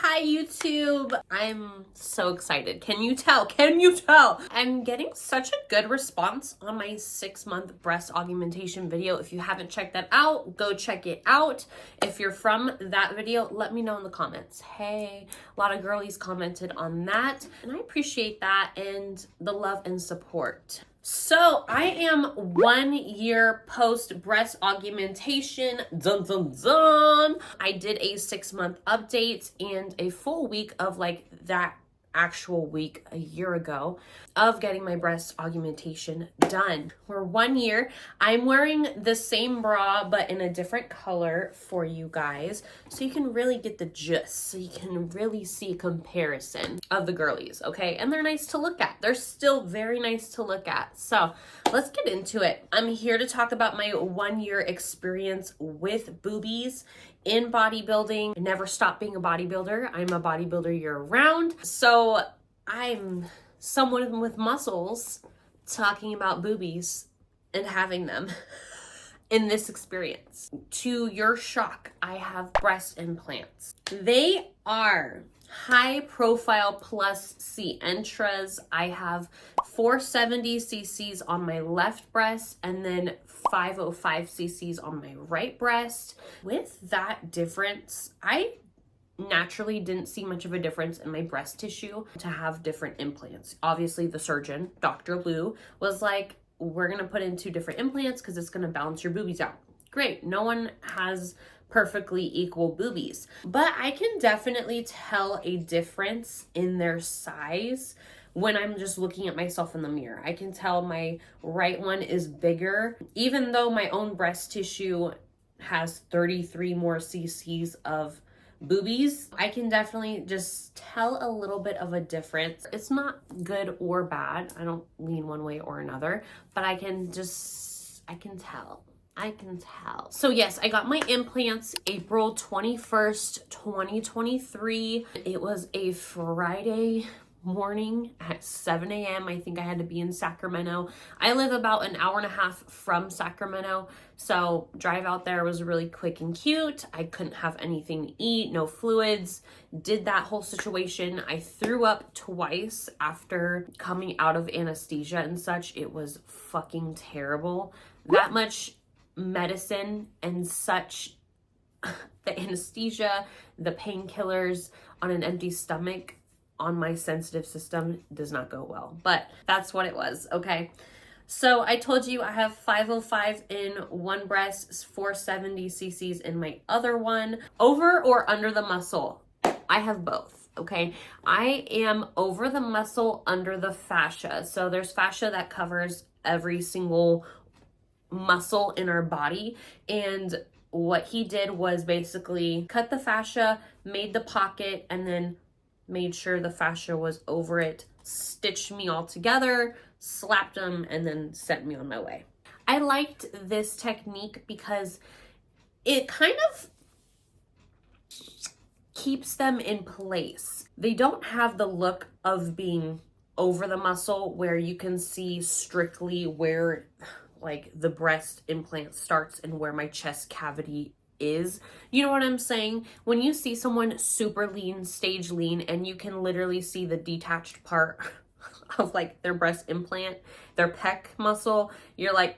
Hi YouTube. I'm so excited. Can you tell? Can you tell? I'm getting such a good response on my 6-month breast augmentation video. If you haven't checked that out, go check it out. If you're from that video, let me know in the comments. Hey, a lot of girlies commented on that, and I appreciate that and the love and support. So I am 1 year post breast augmentation. Dun dun dun. I did a 6-month update and a full week of like that actual week a year ago of getting my breast augmentation done. We're 1 year. I'm wearing the same bra but in a different color for you guys so you can really get the gist, so you can really see a comparison of the girlies, okay? And they're nice to look at. They're still very nice to look at. So let's get into it. I'm here to talk about my 1 year experience with Boobies in bodybuilding. I never stopped being a bodybuilder. I'm a bodybuilder year round. So I'm someone with muscles talking about boobies and having them in this experience. To your shock, I have breast implants. They are high profile plus C intras. I have 470 cc's on my left breast and then 505 cc's on my right breast. With that difference, I naturally didn't see much of a difference in my breast tissue to have different implants. Obviously, the surgeon, Dr. Lou, was like, we're gonna put in 2 different implants because it's gonna balance your boobies out. Great, no one has perfectly equal boobies, but I can definitely tell a difference in their size when I'm just looking at myself in the mirror. I can tell my right one is bigger, even though my own breast tissue has 33 more cc's of boobies. I can definitely just tell a little bit of a difference. It's not good or bad. I don't lean one way or another, but I can tell. So yes, I got my implants April 21st, 2023. It was a Friday morning at 7 a.m. I think I had to be in Sacramento. I live about an hour and a half from Sacramento, so drive out there was really quick and cute. I couldn't have anything to eat, no fluids. Did that whole situation. I threw up twice after coming out of anesthesia and such. It was fucking terrible. That much medicine and such, the anesthesia, the painkillers on an empty stomach on my sensitive system does not go well, but that's what it was, okay? So I told you I have 505 in one breast, 470 cc's in my other one. Over or under the muscle? I have both, okay? I am over the muscle, under the fascia. So there's fascia that covers every single muscle in our body, and what he did was basically cut the fascia, made the pocket, and then made sure the fascia was over it, stitched me all together, slapped them, and then sent me on my way. I liked this technique because it kind of keeps them in place. They don't have the look of being over the muscle where you can see strictly where like the breast implant starts and where my chest cavity is. You know what I'm saying? When you see someone super lean, stage lean, and you can literally see the detached part of like their breast implant, their pec muscle, you're like,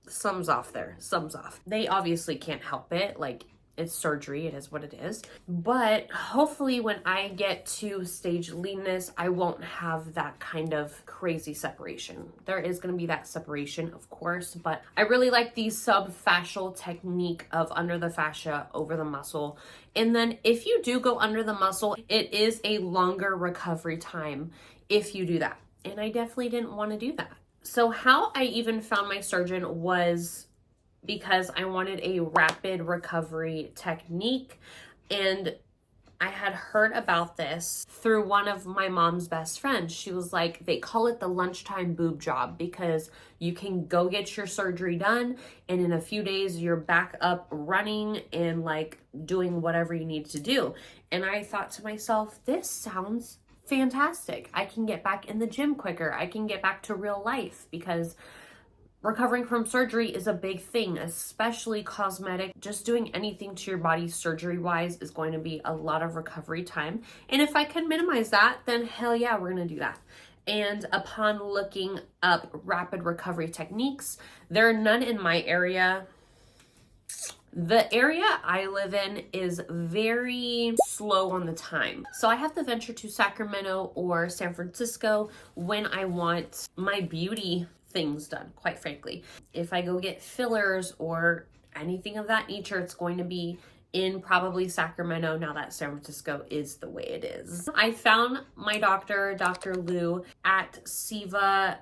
something's off there, something's off. They obviously can't help it. Like, it's surgery, it is what it is. But hopefully when I get to stage leanness, I won't have that kind of crazy separation. There is gonna be that separation, of course, but I really like the subfascial technique of under the fascia, over the muscle. And then if you do go under the muscle, it is a longer recovery time if you do that. And I definitely didn't wanna do that. So how I even found my surgeon was because I wanted a rapid recovery technique, and I had heard about this through one of my mom's best friends. She was like, they call it the lunchtime boob job because you can go get your surgery done and in a few days you're back up running and like doing whatever you need to do. And I thought to myself, this sounds fantastic. I can get back in the gym quicker. I can get back to real life because recovering from surgery is a big thing, especially cosmetic. Just doing anything to your body surgery-wise is going to be a lot of recovery time. And if I can minimize that, then hell yeah, we're gonna do that. And upon looking up rapid recovery techniques, there are none in my area. The area I live in is very slow on the time. So I have to venture to Sacramento or San Francisco when I want my beauty things done, quite frankly. If I go get fillers or anything of that nature, it's going to be in probably Sacramento, now that San Francisco is the way it is. I found my doctor, Dr. Lou, at Siva.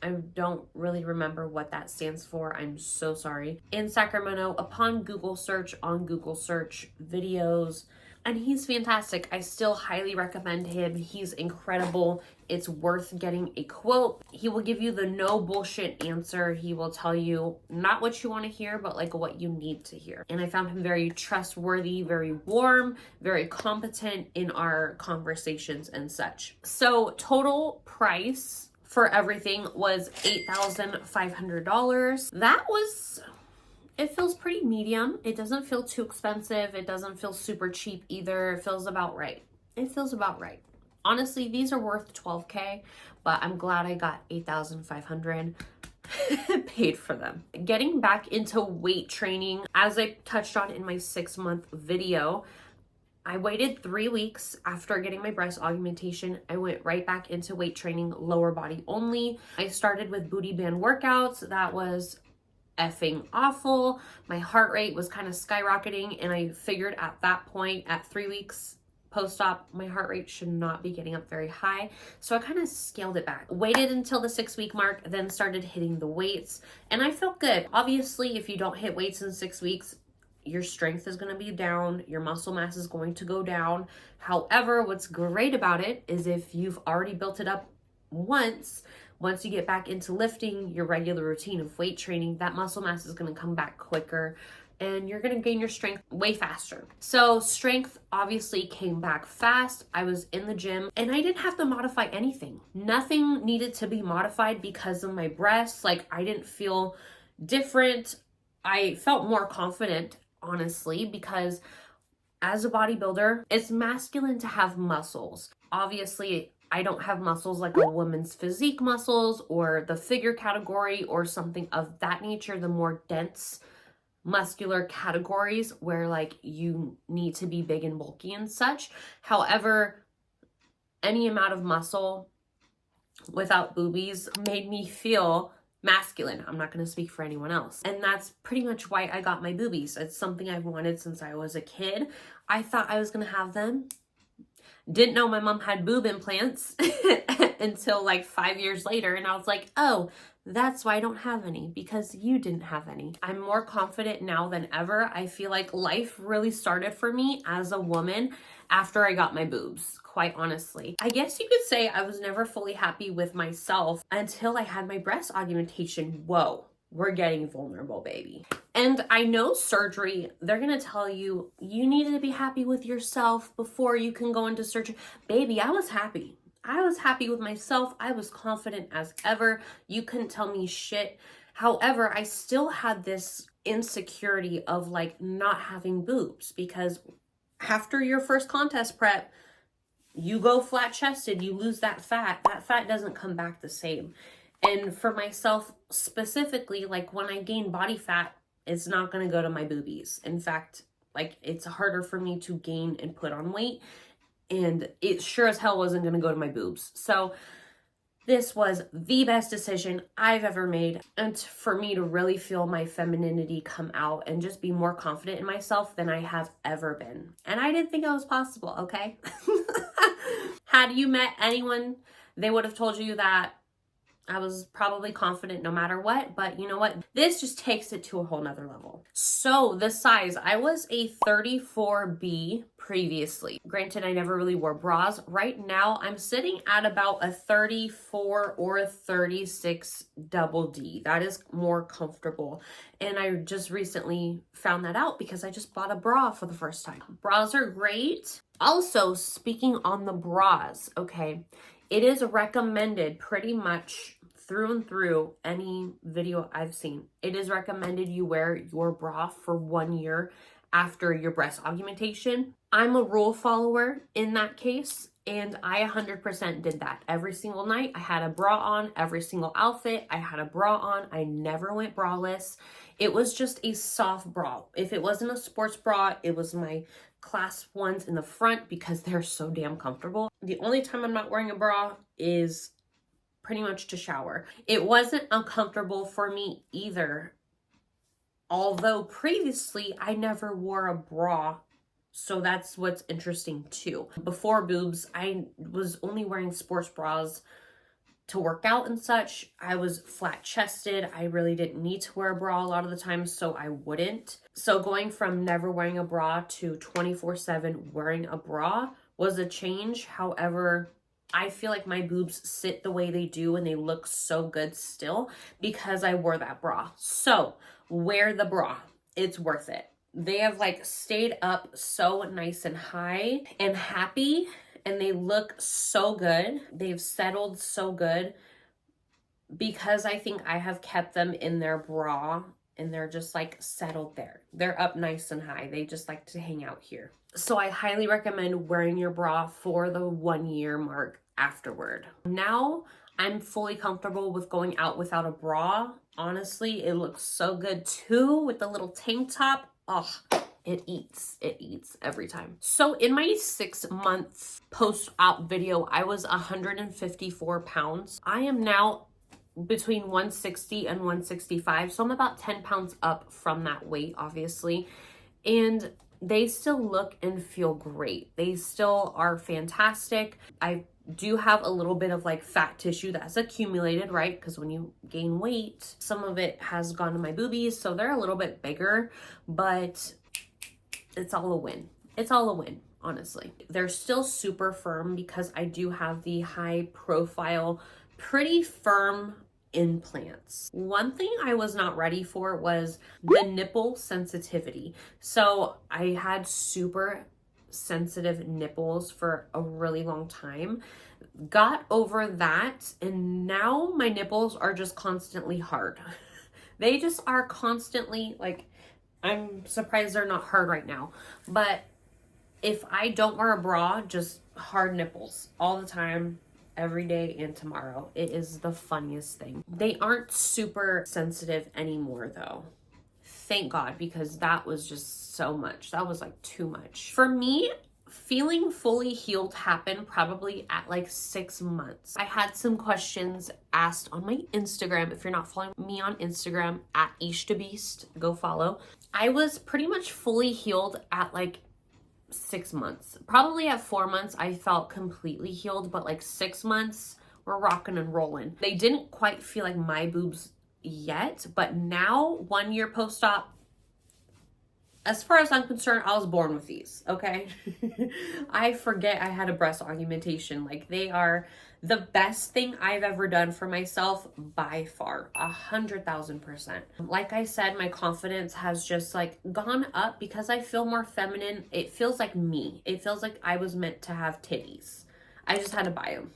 I don't really remember what that stands for. I'm so sorry. In Sacramento, upon Google search, on Google search videos, and he's fantastic. I still highly recommend him. He's incredible. It's worth getting a quote. He will give you the no bullshit answer. He will tell you not what you want to hear, but like what you need to hear. And I found him very trustworthy, very warm, very competent in our conversations and such. So total price for everything was $8,500. That was, it feels pretty medium. It doesn't feel too expensive. It doesn't feel super cheap either. It feels about right. It feels about right. Honestly, these are worth $12K, but I'm glad I got $8,500 paid for them. Getting back into weight training, as I touched on in my 6-month video, I waited 3 weeks after getting my breast augmentation. I went right back into weight training, lower body only. I started with booty band workouts. That was effing awful. My heart rate was kind of skyrocketing, and I figured at that point, at 3 weeks post-op, my heart rate should not be getting up very high. So I kind of scaled it back. Waited until the 6-week mark, then started hitting the weights, and I felt good. Obviously, if you don't hit weights in 6 weeks, your strength is going to be down, your muscle mass is going to go down. However, what's great about it is if you've already built it up once you get back into lifting your regular routine of weight training, that muscle mass is going to come back quicker and you're going to gain your strength way faster. So strength obviously came back fast. I was in the gym and I didn't have to modify anything. Nothing needed to be modified because of my breasts. Like, I didn't feel different. I felt more confident, honestly, because as a bodybuilder, it's masculine to have muscles. Obviously, I don't have muscles like a woman's physique muscles or the figure category or something of that nature, the more dense muscular categories where like you need to be big and bulky and such. However, any amount of muscle without boobies made me feel masculine. I'm not going to speak for anyone else. And that's pretty much why I got my boobies. It's something I've wanted since I was a kid. I thought I was going to have them. Didn't know my mom had boob implants until like 5 years later. And I was like, oh, that's why I don't have any, because you didn't have any. I'm more confident now than ever. I feel like life really started for me as a woman after I got my boobs, quite honestly. I guess you could say I was never fully happy with myself until I had my breast augmentation. Whoa, we're getting vulnerable, baby. And I know surgery, they're gonna tell you, you need to be happy with yourself before you can go into surgery. Baby, I was happy. I was happy with myself. I was confident as ever. You couldn't tell me shit. However, I still had this insecurity of like not having boobs, because after your first contest prep, you go flat chested, you lose that fat doesn't come back the same. And for myself specifically, like when I gain body fat, it's not going to go to my boobies. In fact, like it's harder for me to gain and put on weight, and it sure as hell wasn't going to go to my boobs. So this was the best decision I've ever made, and for me to really feel my femininity come out and just be more confident in myself than I have ever been. And I didn't think it was possible, okay? Had you met anyone, they would have told you that I was probably confident no matter what, but you know what? This just takes it to a whole nother level. So the size, I was a 34B previously. Granted, I never really wore bras. Right now, I'm sitting at about a 34 or a 36 double D. That is more comfortable. And I just recently found that out because I just bought a bra for the first time. Bras are great. Also, speaking on the bras, okay, it is recommended pretty much through and through any video I've seen, it is recommended you wear your bra for 1 year after your breast augmentation. I'm a rule follower in that case, and I 100% did that. Every single night I had a bra on, every single outfit I had a bra on. I never went braless. It was just a soft bra. If it wasn't a sports bra, it was my clasp ones in the front because they're so damn comfortable. The only time I'm not wearing a bra is pretty much to shower. It wasn't uncomfortable for me either. Although previously I never wore a bra, so that's what's interesting too. Before boobs, I was only wearing sports bras to work out and such. I was flat chested. I really didn't need to wear a bra a lot of the time, so I wouldn't. So going from never wearing a bra to 24/7 wearing a bra was a change. However, I feel like my boobs sit the way they do and they look so good still because I wore that bra. So wear the bra. It's worth it. They have like stayed up so nice and high and happy, and they look so good. They've settled so good because I think I have kept them in their bra and they're just like settled there. They're up nice and high. They just like to hang out here. So I highly recommend wearing your bra for the 1 year mark afterward. Now I'm fully comfortable with going out without a bra. Honestly, it looks so good too with the little tank top. Oh, it eats every time. So in my 6 months post-op video, I was 154 pounds. I am now between 160 and 165. So I'm about 10 pounds up from that weight, obviously. And they still look and feel great. They still are fantastic. I do have a little bit of like fat tissue that's accumulated, right? Because when you gain weight, some of it has gone to my boobies, so they're a little bit bigger, but it's all a win. It's all a win, honestly. They're still super firm because I do have the high profile, pretty firm implants. One thing I was not ready for was the nipple sensitivity. So I had super sensitive nipples for a really long time, got over that, and now my nipples are just constantly hard. They just are constantly like, I'm surprised they're not hard right now, but if I don't wear a bra, just hard nipples all the time, every day and tomorrow. It is the funniest thing. They aren't super sensitive anymore though. Thank God, because that was just so much. That was like too much. For me, feeling fully healed happened probably at like 6 months. I had some questions asked on my Instagram. If you're not following me on Instagram, at @ishtobeast, go follow. I was pretty much fully healed at like 6 months. Probably at 4 months, I felt completely healed, but like 6 months, we're rocking and rolling. They didn't quite feel like my boobs yet, but now 1 year post-op, as far as I'm concerned, I was born with these, okay? I forget I had a breast augmentation. Like, they are the best thing I've ever done for myself by far, 100,000%. Like I said, my confidence has just like gone up because I feel more feminine. It feels like me. It feels like I was meant to have titties. I just had to buy them,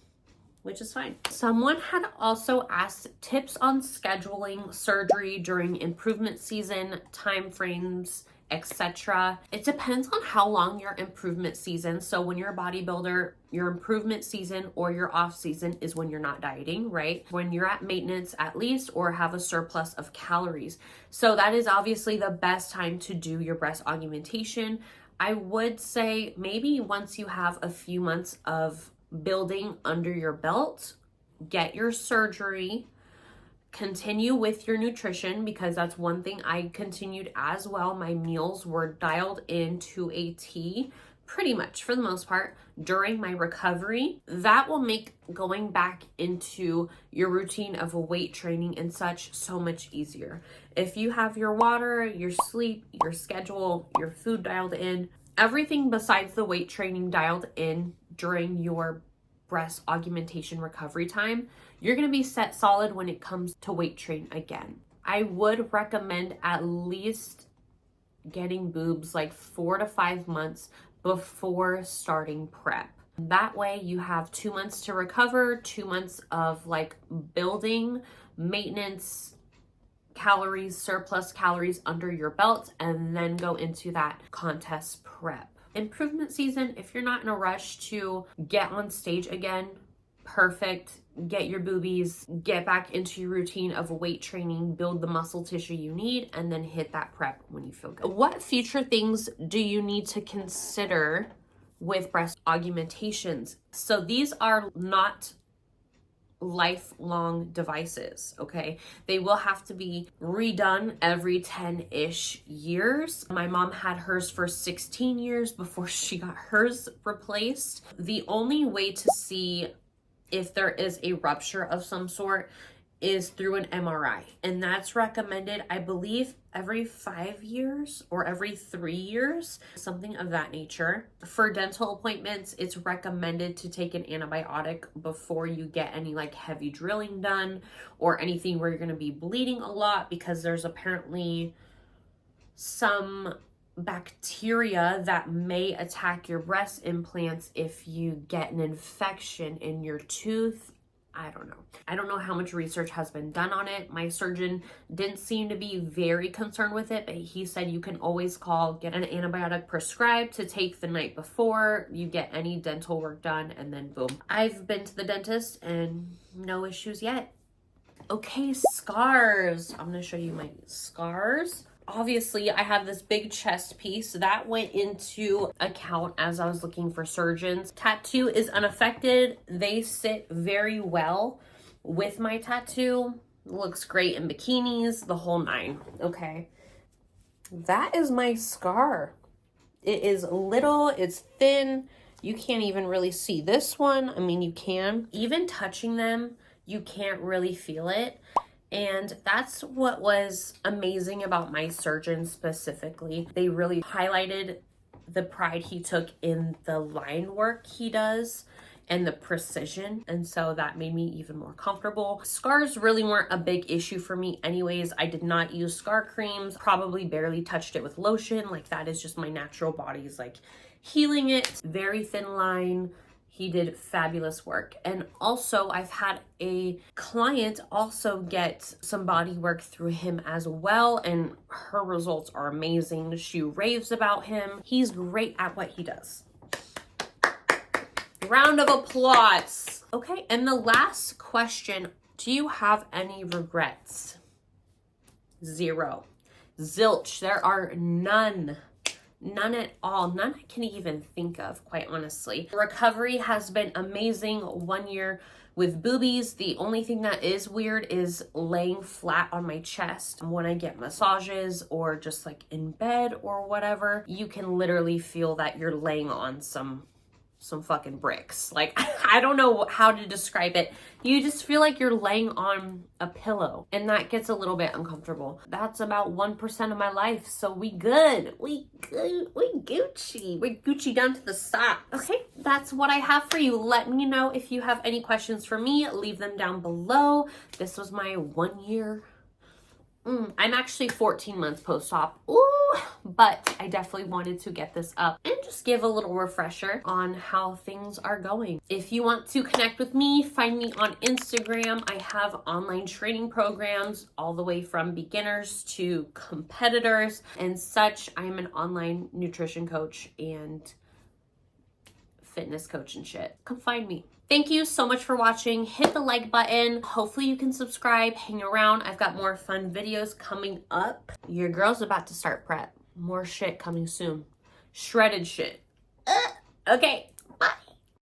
which is fine. Someone had also asked tips on scheduling surgery during improvement season, time frames, etc. It depends on how long your improvement season. So when you're a bodybuilder, your improvement season or your off season is when you're not dieting, right? When you're at maintenance at least, or have a surplus of calories. So that is obviously the best time to do your breast augmentation. I would say maybe once you have a few months of building under your belt, get your surgery, continue with your nutrition, because that's one thing I continued as well. My meals were dialed into a T pretty much for the most part during my recovery. That will make going back into your routine of weight training and such so much easier. If you have your water, your sleep, your schedule, your food dialed in, everything besides the weight training dialed in during your breast augmentation recovery time, you're going to be set solid when it comes to weight train again. I would recommend at least getting boobs like 4 to 5 months before starting prep. That way you have 2 months to recover, 2 months of like building, maintenance, calories, surplus calories under your belt, and then go into that contest prep. Improvement season, if you're not in a rush to get on stage again, perfect. Get your boobies, get back into your routine of weight training, build the muscle tissue you need, and then hit that prep when you feel good. What future things do you need to consider with breast augmentations? So these are not lifelong devices, okay? They will have to be redone every 10-ish years. My mom had hers for 16 years before she got hers replaced. The only way to see if there is a rupture of some sort is through an MRI, and that's recommended, I believe, every 5 years or every 3 years, something of that nature. For dental appointments, it's recommended to take an antibiotic before you get any like heavy drilling done or anything where you're going to be bleeding a lot, because there's apparently some bacteria that may attack your breast implants if you get an infection in your tooth. I don't know how much research has been done on it. My surgeon didn't seem to be very concerned with it, but he said you can always call, get an antibiotic prescribed to take the night before you get any dental work done, and then boom. I've been to the dentist and no issues yet. Okay, scars. I'm gonna show you my scars. Obviously, I have this big chest piece that went into account as I was looking for surgeons. Tattoo is unaffected. They sit very well with my tattoo. Looks great in bikinis, the whole 9. Okay. That is my scar. It is little, it's thin. You can't even really see this one. I mean, you can. Even touching them, you can't really feel it. And that's what was amazing about my surgeon specifically. They really highlighted the pride he took in the line work he does and the precision. And so that made me even more comfortable. Scars really weren't a big issue for me anyways. I did not use scar creams, probably barely touched it with lotion. Like, that is just my natural body's like healing it. Very thin line. He did fabulous work. And also, I've had a client also get some body work through him as well, and her results are amazing. She raves about him. He's great at what he does. Round of applause. Okay, and the last question, do you have any regrets? 0. Zilch. There are none. None at all. None I can even think of, quite honestly. Recovery has been amazing. 1 year with Boobies. The only thing that is weird is laying flat on my chest. When I get massages or just like in bed or whatever, you can literally feel that you're laying on some fucking bricks. Like, I don't know how to describe it. You just feel like you're laying on a pillow, and that gets a little bit uncomfortable. That's about 1% of my life, so we good. We Gucci. We're Gucci down to the socks. Okay, that's what I have for you. Let me know if you have any questions for me. Leave them down below. This was my 1 year. I'm actually 14 months post-op. Ooh, but I definitely wanted to get this up and just give a little refresher on how things are going. If you want to connect with me, find me on Instagram. I have online training programs all the way from beginners to competitors and such. I'm an online nutrition coach and fitness coach and shit. Come find me. Thank you so much for watching. Hit the like button. Hopefully you can subscribe, hang around. I've got more fun videos coming up. Your girl's about to start prep. More shit coming soon. Shredded shit. Okay.